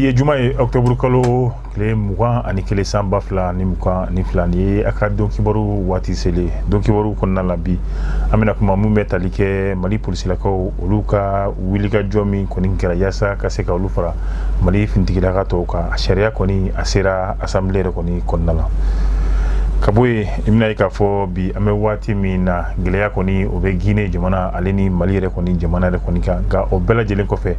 bi ye juma ye octobre kalo tile 20 ani kelen san 2022 ni ye a ka don kibaru waati sele don kibaru kɔnɔna la bi an bɛna kuma mun bɛ tali kɛ Mali polisilakaw olu ka wulikajɔ min kɔni kɛra yaasa ka se ka olu fara Mali finitigilaka tɔw kan a sariya kɔni a sera assemblée yɛrɛ kɔni kɔnɔna la ka bɔ yen i bɛna ye k'a fɔ bi an bɛ waati min na gɛlɛya kɔni o bɛ Guinée jamana ale ni Mali yɛrɛ kɔni jamana yɛrɛ kɔni kan nka o bɛɛ lajɛlen kɔfɛ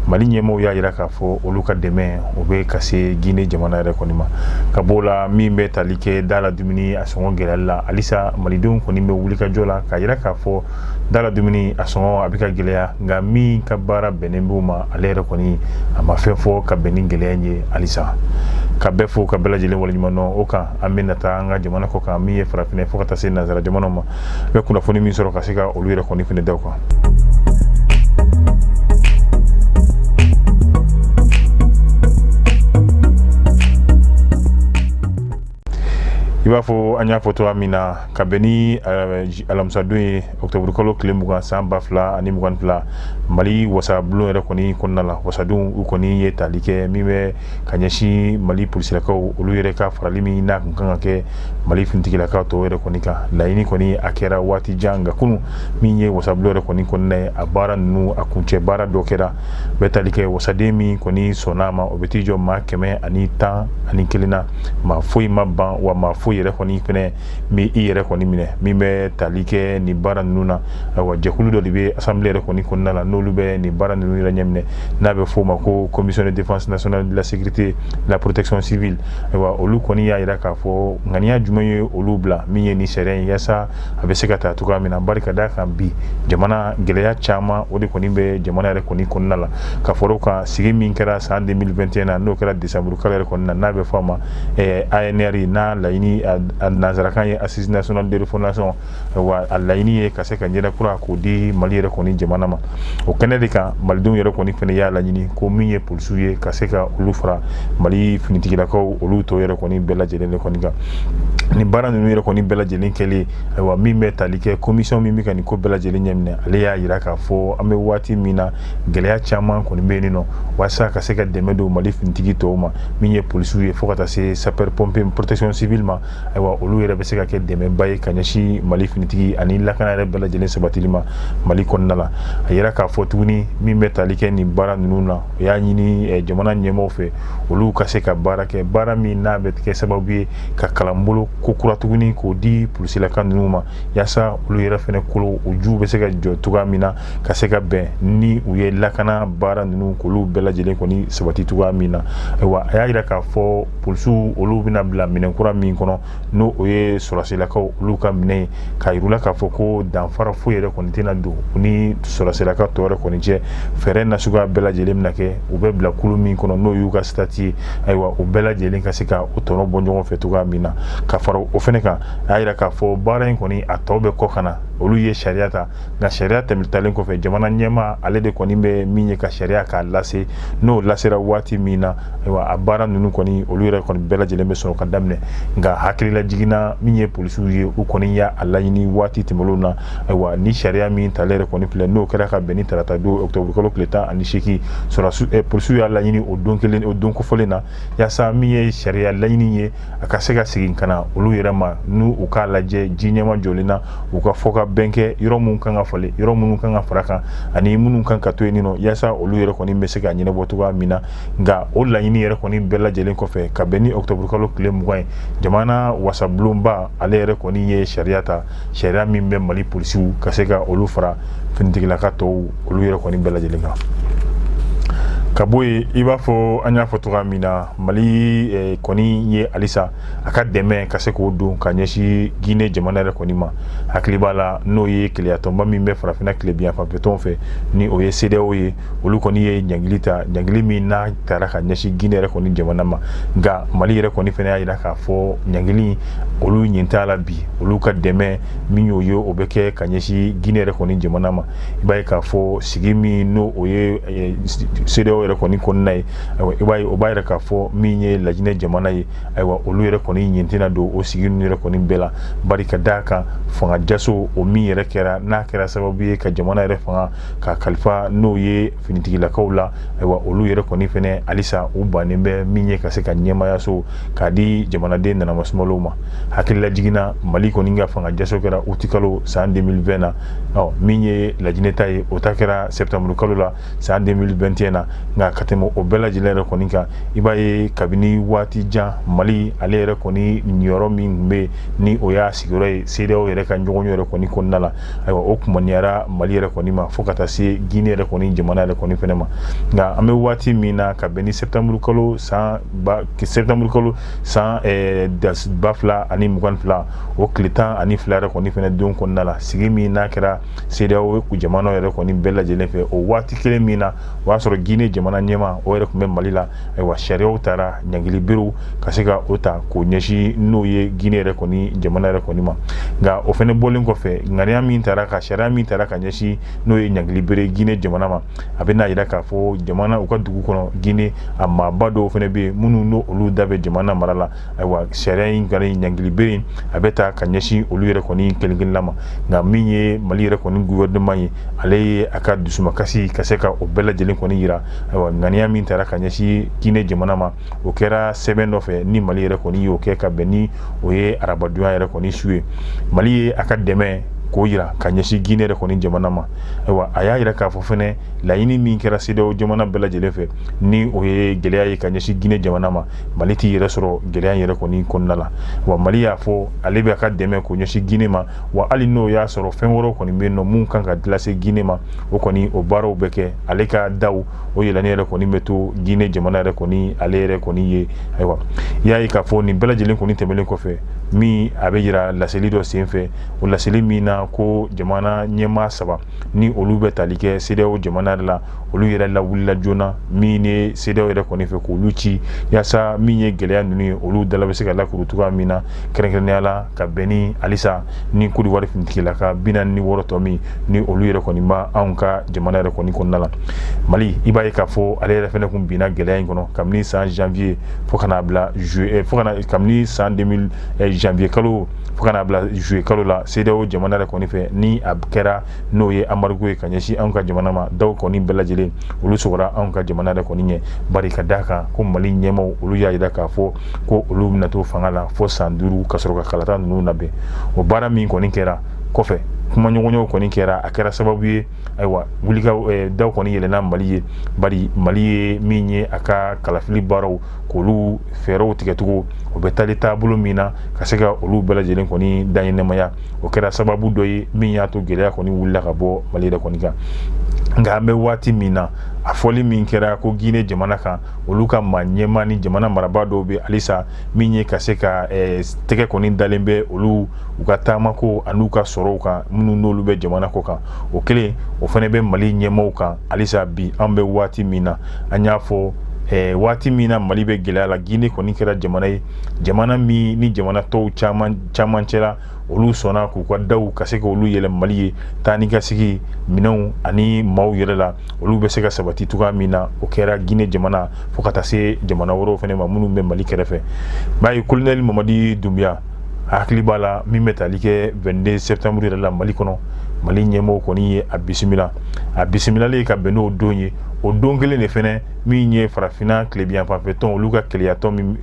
Mali ɲɛmɔgɔw y'a jira k'a fɔ olu ka dɛmɛ o bɛ ka se Guinée jamana yɛrɛ kɔni ma ka bɔ o la min bɛ tali kɛ da la dumuni a sɔngɔ gɛlɛyali la halisa malidenw kɔni bɛ wulikajɔ la k'a jira k'a fɔ da la dumuni a sɔngɔ a bɛ ka gɛlɛya nka min ka baara bɛnnen b'o ma ale yɛrɛ kɔni a ma fɛn fɔ ka bɛn ni gɛlɛya in ye halisa ka bɛɛ fo ka bɛɛ lajɛlen waleɲuman dɔn o kan an bɛ na taa an ka jamana kɔ kan min ye farafinɛ fo ka taa se nanzara jamanaw ma n bɛ kunnafoni min sɔrɔ ka se ka olu yɛrɛ kɔni fɛnɛ da o kan. I b'a fɔ an y'a fɔ cogoya min na ka bɛn ni alamisadon ye octobre kalo tile 20 san 2022 Mali wasabulon yɛrɛ kɔni kɔnɔna la wasadon u kɔni ye tali kɛ min bɛ ka ɲɛsin Mali polisilakaw olu yɛrɛ ka farali min n'a kun kan ka kɛ Mali finitigilakaw tɔw yɛrɛ kɔni kan laɲini kɔni a kɛra waati jan nka kunun min ye wasabulon yɛrɛ kɔni kɔnɔna ye a baara ninnu a kuncɛ baara dɔ kɛra bɛ tali kɛ wasaden min kɔni sɔnna ma o bɛ t'i jɔ maa 111 na maa foyi ma ban wa maa foyi yɛrɛ kɔni fɛnɛ mi i yɛrɛ kɔni minɛ min bɛ tali kɛ nin baara ninnu na ayiwa jɛkulu dɔ de bɛ assemblée yɛrɛ kɔni kɔnɔna la n'olu bɛ nin baara ninnu yɛrɛ ɲɛminɛ n'a bɛ fɔ o ma ko commission de défense nationale de la sécurité la protection civile ayiwa olu kɔni y'a jira k'a fɔ ŋaniya jumɛn ye olu bila min ye nin sariya in yaasa a bɛ se ka taa cogoya min na bari ka d'a kan bi jamana gɛlɛya caman o de kɔni bɛ jamana yɛrɛ kɔni kɔnɔna la ka fɔra o kan sigi min kɛra san 2021 na n'o kɛra décembre kalo yɛrɛ kɔnɔna na n'a bɛ fɔ a ma ANR n'a laɲini a nanzarakan ye assise nationale de refondation wa a laɲini ye ka se ka ɲɛda kura k'o di Mali yɛrɛ kɔni jamana ma o kɛnɛ de kan malidenw yɛrɛ kɔni fɛnɛ y'a laɲini ko min ye polisiw ye ka se ka olu fara Mali finitigilakaw olu tɔw yɛrɛ kɔni bɛɛ lajɛlen de kɔni kan nin baara ninnu yɛrɛ kɔni bɛɛ lajɛlen kɛlen ayiwa min bɛ tali kɛ commission min bɛ ka nin ko bɛɛ lajɛlen ɲɛminɛ ale y'a jira k'a fɔ an bɛ waati min na gɛlɛya caman kɔni bɛ yen nɔ walasa ka se ka dɛmɛ don Mali finitigi tɔw ma min ye polisiw ye fo ka taa se sapeur pompier protection civile ma ayiwa olu yɛrɛ bɛ se ka kɛ dɛmɛba ye ka ɲɛsin Mali finitigi ani lakana yɛrɛ bɛɛ lajɛlen sabatili ma Mali kɔnɔna la a yira k'a fɔ tuguni min bɛ tali kɛ nin baara ninnu na o y'a ɲini jamana ɲɛmɔgɔw fɛ olu ka se ka baara kɛ baara min n'a bɛ kɛ sababu ye ka kalanbolo ko kura tuguni k'o di polisilaka ninnu ma yaasa olu yɛrɛ fɛnɛ kolo o juw bɛ se ka jɔ cogoya min na ka se ka bɛn ni u ye lakana baara ninnu k'olu bɛɛ lajɛlen kɔni sabati cogoya min na ayiwa a y'a jira k'a fɔ polisiw olu bɛna bila minɛn kura min kɔnɔ n'o o ye sɔrɔsilakaw olu ka minɛ ye k'a yir'u la k'a fɔ ko danfara foyi yɛrɛ kɔni tɛna don u ni sɔrɔsilaka tɔ yɛrɛ kɔni cɛ fɛɛrɛ nasuguya bɛɛ lajɛlen bɛna kɛ u bɛ bila kulu min kɔnɔ n'o y'u ka stati ye ayiwa o bɛɛ lajɛlen ka se ka o tɔnɔ bɔ ɲɔgɔn fɛ cogoya min na ka fara o fɛnɛ kan a y'a jira k'a fɔ baara in kɔni a tɔw bɛ kɔ ka na olu ye sariya ta nka sariya tɛmɛtalen kɔfɛ jamana ɲɛmaa ale de kɔni bɛ min ye ka sariya k'a lase n'o lasera waati min na ayiwa a baara ninnu kɔni olu yɛrɛ kɔni bɛɛ lajɛlen bɛ sɔrɔ ka daminɛ nka hakilila jiginna min ye polisiw ye u kɔni y'a laɲini waati tɛmɛnlenw na ayiwa ni sariya min talen yɛrɛ kɔni filɛ n'o kɛra ka bɛn ni tarata don octobre kalo tile 18 polisiw y'a laɲini o don kelen o don kofɔlen na yaasa min ye sariya laɲini ye a ka se ka segin ka na olu yɛrɛ ma n'u u k'a lajɛ ji ɲɛma jɔlen na u ka fɔ ka bɛn kɛ yɔrɔ minnu kan ka falen yɔrɔ minnu kan ka fara kan ani minnu kan ka to yen nɔ yaasa olu yɛrɛ kɔni bɛ se ka ɲɛnabɔ cogoya min na nka o laɲini yɛrɛ kɔni bɛɛ lajɛlen kɔfɛ ka bɛn ni octobre kalo tile 20 ye jamana wasabulonba ale yɛrɛ kɔni ye sariya ta sariya min bɛ Mali polisiw ka se ka olu fara finitigilaka tɔw olu yɛrɛ kɔni bɛɛ lajɛlen kan ka bɔ yen i b'a fɔ an y'a fɔ cogoya min na Mali kɔni ye halisa a ka dɛmɛ ka se k'o don ka ɲɛsin Guinée jamana yɛrɛ kɔni ma hakili b'a la n'o ye keleyatɔnba min bɛ farafinna tilebiyan fanfɛtɔnw fɛ ni o ye CEDEAO ye olu kɔni ye ɲangili ta ɲangili min n'a taara ka ɲɛsin Guinée yɛrɛ kɔni jamana ma nka Mali yɛrɛ kɔni fɛnɛ y'a jira k'a fɔ ɲangili olu ɲin t'a la bi olu ka dɛmɛ min y'o ye o bɛ kɛ ka ɲɛsin Guinée yɛrɛ kɔni jamana ma i b'a ye k'a fɔ sigi min n'o o ye CEDEAO CEDEAO yɛrɛ kɔni kɔnɔna ye ayiwa i b'a ye o b'a yɛrɛ k'a fɔ min ye laginɛ jamana ye ayiwa olu yɛrɛ kɔni ɲintina don o sigi ninnu yɛrɛ kɔni bɛɛ la bari ka d'a kan fanga jaso o min yɛrɛ kɛra n'a kɛra sababu ye ka jamana yɛrɛ fanga ka kalifa n'o ye finitigilakaw la ayiwa olu yɛrɛ kɔni fɛnɛ halisa u bannen bɛ min ye ka se ka ɲɛmayaso k'a di jamanaden nanamasumalaw ma hakilila jiginna Mali kɔni ka fanga jaso kɛra uti kalo san 2020 na min ye laginɛ ta ye o ta kɛra septembre kalo la san 2021 na nka ka tɛmɛ o bɛɛ lajɛlen yɛrɛ kɔni kan i b'a ye kabini waati jan Mali ale yɛrɛ kɔni niyɔrɔ min tun bɛ ni o y'a sigiyɔrɔ ye CEDEAO yɛrɛ ka ɲɔgɔn yɛrɛ kɔni kɔnɔna la ayiwa o kumaniyara Mali yɛrɛ kɔni ma fo ka taa se Guinée yɛrɛ kɔni jamana yɛrɛ kɔni fɛnɛ ma nka an bɛ waati min na ka bɛn ni septembre kalo san 2022 o tile 12 yɛrɛ kɔni fɛnɛ don kɔnɔna la sigi min n'a kɛra CEDEAO jamana yɛrɛ kɔni bɛɛ lajɛlen fɛ o waati kelen min na o y'a sɔrɔ Guinée jamana ɲɛma o yɛrɛ tun bɛ Mali la ayiwa sariyaw taara ɲangiliberew ka se ka o ta k'o ɲɛsin n'o ye Guinée yɛrɛ kɔni jamana yɛrɛ kɔni ma nka o fɛnɛ bɔlen kɔfɛ ŋaniya min taara ka sariya min taara ka ɲɛsin n'o ye ɲangilibere Guinée jamana ma a bɛ n'a yira k'a fɔ jamana u ka dugu kɔnɔ Guinée a maaba dɔw fɛnɛ bɛ yen minnu n'o olu da bɛ jamana mara la ayiwa sariya in kɔni ɲangilibere a bɛ ta ka ɲɛsin olu yɛrɛ kɔni kelen-kelenna ma nka min ye Mali yɛrɛ kɔni gouvernement ye ale ye a ka dusumakasi ka se ka o bɛɛ lajɛlen kɔni yira ayiwa ŋaniya min taara ka ɲɛsin Guinée jamana ma o kɛra sɛbɛn dɔ fɛ ni Mali yɛrɛ kɔni y'o kɛ ka bɛn ni o ye arabadonya yɛrɛ kɔni su ye Mali ye a ka dɛmɛ k'o yira ka ɲɛsin Guinée yɛrɛ kɔni jamana ma ayiwa a y'a yira k'a fɔ fɛnɛ laɲini min kɛra CEDEAO jamana bɛɛ lajɛlen fɛ ni o ye gɛlɛya ye ka ɲɛsin Guinée jamana ma Mali t'i yɛrɛ sɔrɔ gɛlɛya yɛrɛ kɔni kɔnɔna la wa Mali y'a fɔ ale bɛ a ka dɛmɛ k'o ɲɛsin Guinée ma wa hali n'o y'a sɔrɔ fɛn wɛrɛw kɔni bɛ yen nɔ mun kan ka lase Guinée ma o kɔni o baaraw bɛ kɛ ale ka daw o yɛlɛni yɛrɛ kɔni bɛ to Guinée jamana yɛrɛ kɔni ale yɛrɛ kɔni ye ayiwa i y'a ye k'a fɔ nin bɛɛ lajɛlen kɔni tɛmɛnen kɔfɛ min a bɛ yira laseli dɔ senfɛ o laseli min na ko jamana ɲɛmaa 3 ni olu bɛ tali kɛ CEDEAO jamana yɛrɛ la olu yɛrɛ lawulila joona min ye CEDEAO yɛrɛ kɔni fɛ k'olu ci yaasa min ye gɛlɛya ninnu ye olu dala bɛ se ka lakuru cogoya min na kɛrɛnkɛrɛnnenya la ka bɛn ni halisa ni Côte d'Ivoire finitigilaka 46 tɔ min ni olu yɛrɛ kɔni ma anw ka jamana yɛrɛ kɔni kɔnɔna la Mali i b'a ye k'a fɔ ale yɛrɛ fɛnɛ kun binna gɛlɛya in kɔnɔ kabini san janvier fo ka n'a bila juillet kabini san 2000 janvier kalo fo ka n'a bila juillet kalo la CEDEAO jamana yɛrɛ kɔni fɛ ni a kɛra n'o ye embargo ye ka ɲɛsin anw ka jamana ma daw kɔni bɛɛ lajɛlen olu sɔgɔra anw ka jamana yɛrɛ kɔni ɲɛ bari ka d'a kan ko Mali ɲɛmaw olu y'a yira k'a fɔ ko olu bɛna to fanga la fo san 5 ka sɔrɔ ka kalata ninnu labɛn o baara min kɔni kɛra kɔfɛ kumaɲɔgɔnyaw kɔni kɛra a kɛra sababu ye ayiwa wulika daw kɔni yɛlɛnna Mali ye bari Mali ye min ye a ka kalafili baaraw k'olu fɛɛrɛw tigɛcogo o bɛ tali taabolo min na ka se ka olu bɛɛ lajɛlen kɔni daɲɛnɛmaya o kɛra sababu dɔ ye min y'a to gɛlɛya kɔni wulila ka bɔ Mali yɛrɛ kɔni kan nka an bɛ waati min na a fɔli min kɛra ko Guinée jamana kan olu ka maa ɲɛma ni jamana marabaa dɔw bɛ halisa min ye ka se ka tɛgɛ kɔni dalen bɛ olu u ka taamako an'u ka sɔrɔw kan minnu n'olu bɛ jamana kɔ kan o kelen o fana bɛ Mali ɲɛmaw kan halisa bi an bɛ waati min na an y'a fɔ waati min na Mali bɛ gɛlɛya la Guinée kɔni kɛra jamana ye jamana min ni jamana tɔw caman cɛla olu sɔnna k'u ka daw ka se k'olu yɛlɛ Mali ye taa ni ka sigi minɛnw ani maaw yɛrɛ la olu bɛ se ka sabati cogoya min na o kɛra Guinée jamana fo ka taa se jamana wɛrɛw fɛnɛ ma minnu bɛ Mali kɛrɛfɛ b'a ye colonel Mamadi Doumbouya hakili b'a la min bɛ tali kɛ 22 septembre yɛrɛ la Mali kɔnɔ Mali ɲɛmɔgɔw kɔni ye a bisimilalen ka bɛn n'o don ye o don kelen de fɛnɛ min ye farafina tilebiyan fanfɛ tɔn olu ka keleyatɔn min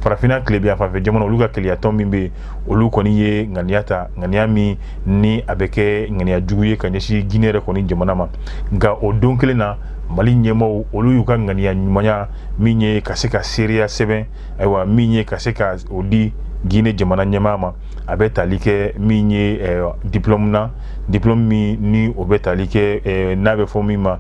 farafina tilebiyan fanfɛ jamana olu ka keleyatɔn min bɛ olu kɔni ye ŋaniya ta ŋaniya min ni a bɛ kɛ ŋaniya jugu ye ka ɲɛsin Guinée yɛrɛ kɔni jamana ma nka o don kelen na Mali ɲɛmɔgɔw olu y'u ka ŋaniya ɲumanya min ye ka se ka seereya sɛbɛn ayiwa min ye ka se ka o di Guinée jamana ɲɛmaa ma a bɛ tali kɛ min ye diplôme min ni o bɛ tali kɛ n'a bɛ fɔ min ma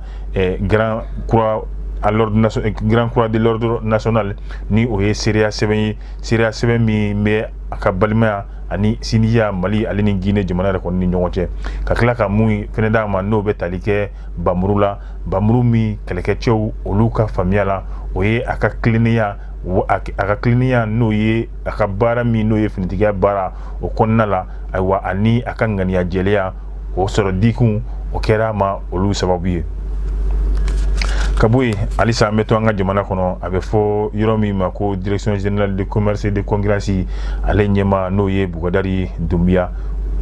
Grand Croix de l'ordre national ni o ye seereya sɛbɛn ye seereya sɛbɛn min bɛ a ka balimaya ani sindiya Mali ale ni Guinée jamana yɛrɛ kɔni ni ɲɔgɔn cɛ ka tila ka mun fɛnɛ d'a ma n'o bɛ tali kɛ Bamuru la Bamuru min kɛlɛkɛcɛw olu ka faamuya la o ye a ka kilennenya a ka kilennenya n'o ye a ka baara min n'o ye finitigiya baara o kɔnɔna la ayiwa ani a ka ŋaniya jɛlenya o sɔrɔ dikun o kɛra ma olu sababu ye Kaboui, Alissa Metouanga Jamanakono avait faux Yoromi Mako, direction générale de commerce et de congrès, Alenyema Noye Bougadari Doumbia.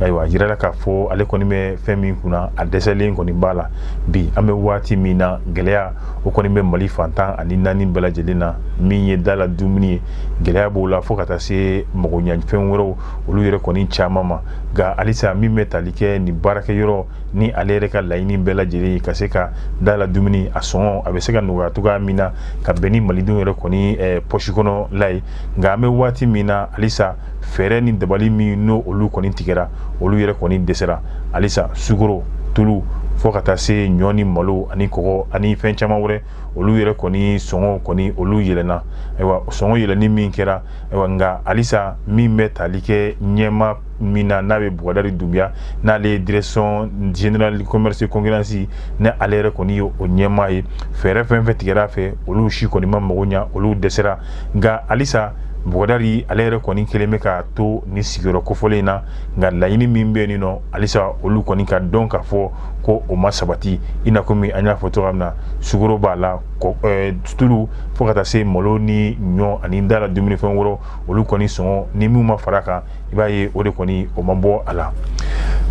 Aywa jirala ka fo ale koni me femi kuna a deselen koni bala bi ame wati mina gelea o koni me mali fantan ani nani bela jelina minye dala dumuni gelea bola fo kata se mogonya fen woro olu yere koni chamama ga Alissa mi metalike ni barake yoro ni alere ka laini bela jeli kaseka dala dumuni asongo abeseka nuga tuga mina ka beni mali dun yere koni poshikono lai ga ame wati mina Alissa fere ni dabali mi no olu koni tigera olu yere koni desera Alissa sugoro tulu fo kata se nyoni malo ani kogo ani fen chama wore olu yere koni songo koni olu yelena ewa songo yeleni min kera ewa nga Alissa mi metalike nyema mina nabe Bougadari Doumbia na le direction générale du commerce et concurrence na alere koni o nyema e fere fen tigera fe olu shi koni mamogonya olu desera nga Alissa Bougadari alere koni keleme ka to ni sigiro kofolena nga layini mimbe ni no Alissa olu koni ka donc fo ko o masabati ina komi anya foto amna sugoro bala ko tulu fo kata se molo ni nyo ani ndala dumuni fen woro olu koni songo ni muma faraka ibaye ode koni o mambo ala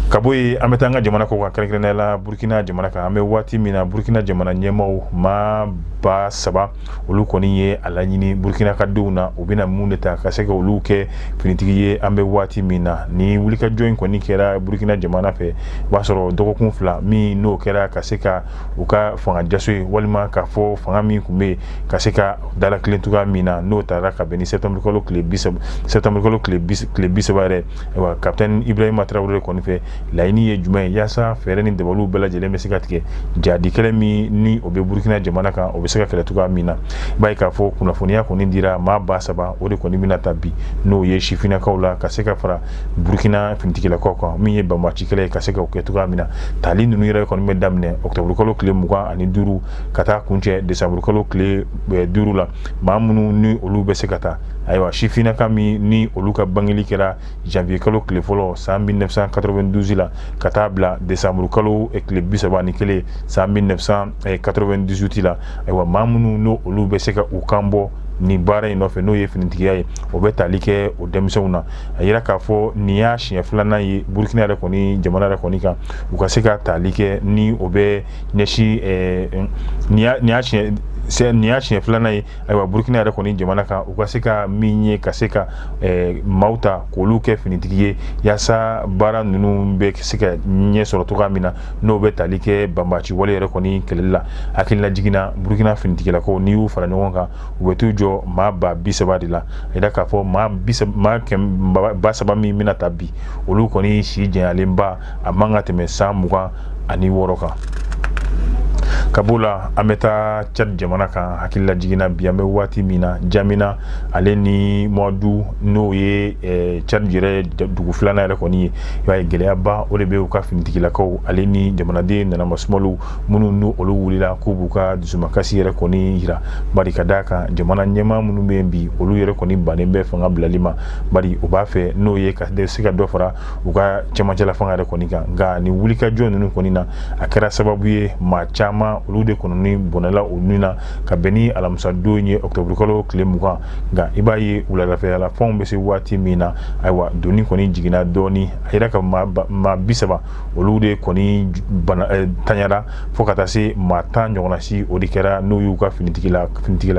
Kaboy ametanga jamana ko kakrekene la Burkina jamana ka ame wati mina Burkina jamana nyemo ma ba saba olu koni ye ala nyini Burkina kaduna obina muneta kaseka olu ke finitigi ye ame wati mina ni wulika join koni kera Burkina jamana fe basoro doko kunfla mi no kera kaseka uka fanga jaswe walima ka fo fanga mi kumbe kaseka dala klentuga mina no taraka beni septembre kolo club bisabare wa captain Ibrahima Traoré koni fe laini ye jumay yasa fere ni debalu bela jele mesikatike jadi kelemi ni obe Burkina jamana ka obe seka kele tuga mina bay ka fo kuna fonia ko ni dira ma basaba ode ko ni mina tabi no ye shifina kaula ka seka fara Burkina fintikela koko mi ye bamba chikele ka seka ko tuga mina tali nu yere ko ni damne octobre kolo kle muga ani duru kata kunche décembre kolo kle duru la mamunu ni olu be sekata aywa shifina kami ni olu ka bangeli kera janvier kolo kle folo 1992 la katabla décembre kalo ekle bisaba ni kele 1998 la aywa mamunu no olu be seka ukambo ni bara ino fe no ye finitigiya ye o be talike o demisewna ayira ka fo ni ya shiya fulana ye Burkina re koni jamana re koni ka u ka seka talike ni o be nyeshi ni ya shiya se niachi fulana yi aywa Burkina re koni jamana ka ukaseka minye kaseka mauta koluke finitigiye yasa bara nunu be kaseka nye soro to kamina no be talike bambachi wale re koni kelela akilina jigina Burkina finitigela ko niu fara nyonga ubetu jo ma ba bisabadi la ida ka fo ma kem ba saba mi mina tabi olu koni shi jenalemba amanga teme samuga ani woroka Kabula ameta Chad jamana kan hakilla jigina biame wati mina jamina aleni modu no ye Chad jire dugu flana yare koni ya gelea ba ole be ka fintikila ko aleni jamana de na masmolu munu no olu wulila kubuka dusumakasi yare koni hira bari kadaka jamana nyema munu membi olu yare koni banembe fanga blalima bari obafe no ye ka de sika dofara uka chamachela fanga yare koni ga ni wulika jonu no koni na akara sababu ye ma chama olude kononi bonala onuna ka beni alamsa donye octobre kolo klemuka ga ibaye ulala fe ala fon se wati mina aywa doni koni jigina doni ayira ka ma bisaba olude koni tanyara fokata se mata nyona si odikera no yuka finitikila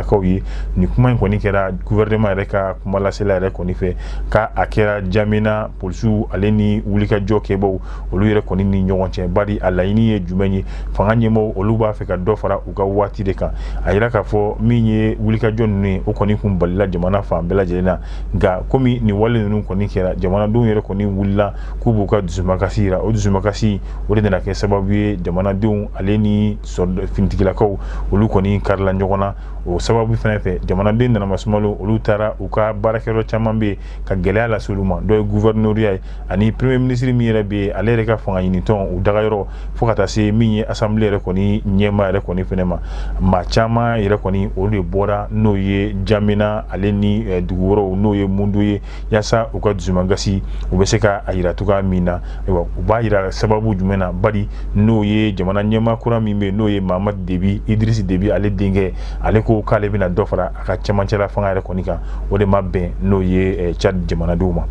kawye ni kuma koni kera gouvernement reka kuma la sela reka koni fe ka akera jamina polsu aleni ulika jokebo oluyere koni ni nyonche bari alaini ye jumenyi fanganye mo oluba fe ka dofara uga wati de kan ayira ka fo minye wulika jonni o koni kum balila jamana fa bela jelena ga komi ni wale nunu koni kera jamana don yere koni wulla kubuka dusumakasira o dusumakasi o de na ke sababu jamana don aleni so fintikila ko olu koni karla njogona o sababu fana fe jamana den na masmalo olu tara uka barakero chamambe ka gelea la soluma do gouvernoria ani premier ministre mi yere be alere ka fanga ni ton u dagayro fokata se minye assemblée re koni ɲɛma yɛrɛ kɔni fɛnɛ ma caman yɛrɛ kɔni olu de bɔra n'o ye Jamina ale ni dugu wɛrɛw n'o ye Mundu ye yasa u ka dusumangasi u bɛ se ka a yira cogoya min na u b'a yira sababu jumɛn na bari n'o ye jamana ɲɛma kura min bɛ n'o ye Mahamadu Debi Idrisi Debi ale denkɛ ale ko k'ale bɛna dɔ fara a ka cɛmancɛla fanga yɛrɛ kɔni kan o de ma bɛn n'o ye Tchad jamanadenw ma.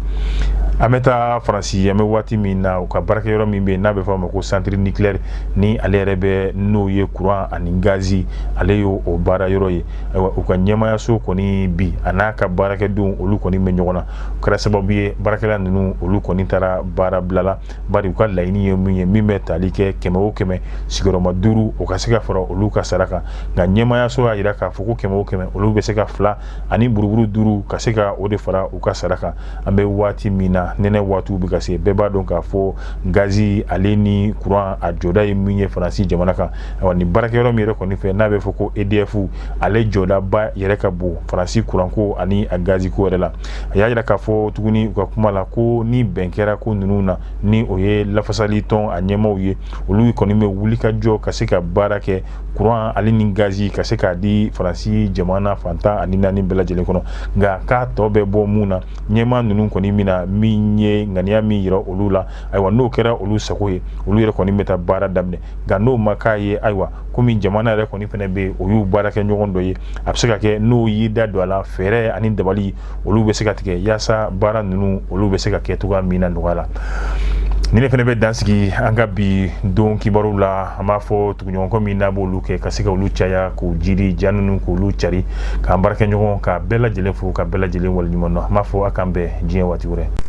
An bɛ taa Faransi an bɛ waati min na u ka baarakɛyɔrɔ min bɛ n'a bɛ fɔ a ma ko centre nucléaire ni ale yɛrɛ bɛ n'o ye courant ani gazi ale y'o baara yɔrɔ ye u ka ɲɛmayaso kɔni bi a n'a ka baarakɛdenw olu kɔni bɛ ɲɔgɔn na o kɛra sababu ye baarakɛla ninnu olu kɔni taara baara bila bari u ka laɲini ye min ye min bɛ tali kɛ 100 o 100 sigiyɔrɔma 5 o ka se ka fara olu ka sara kan nka ɲɛmayaso y'a yira k'a fɔ ko 100 o 100 olu bɛ se ka 2 ani buruburu 5 ka se ka o de fara u ka sara kan an bɛ waati min na nɛnɛ waatiw bɛ ka se bɛɛ b'a dɔn k'a fɔ gazi ale ni courant a jɔda ye min ye Faransi jamana kan ni baarakɛyɔrɔ min yɛrɛ kɔni fɛ n'a bɛ fɔ ko EDF ale jɔdaba yɛrɛ ka bon Faransi courant ko ani a gazi ko yɛrɛ la a y'a yira k'a fɔ tuguni u ka kuma la ko ni bɛn kɛra ko ninnu na ni o ye lafasali tɔn a ɲɛmaw ye olu kɔni bɛ wuli ka jɔ ka se ka baara kɛ courant ale ni gazi ka se k'a di Faransi jamana fantan ani 4 bɛɛ lajɛlen kɔnɔ nka k'a tɔ bɛ bɔ mun na ɲɛma ninnu kɔni mina min ye ŋaniya min yira olu la ayiwa n'o kɛra olu sago ye olu yɛrɛ kɔni bɛ taa baara daminɛ nka n'o ma k'a ye ayiwa komi jamana yɛrɛ kɔni fɛnɛ bɛ o y'u baara kɛ ɲɔgɔn dɔ ye a bɛ se ka kɛ n'o y'i da don a la fɛɛrɛ ani dabali olu bɛ se ka tigɛ yaasa baara ninnu olu bɛ se ka kɛ cogoya min na nɔgɔya la. Ni ne fɛnɛ bɛ dansigi an ka bi don kibaru la an b'a fɔ tuguɲɔgɔnkɔ min n'a b'olu kɛ ka se ka olu caya k'u jiri ja ninnu k'olu cari k'an baarakɛ ɲɔgɔn ka bɛɛ lajɛlen fo ka bɛɛ lajɛlen waleɲuman dɔn an b'a fɔ a k'an bɛn diɲɛ waati wɛrɛ.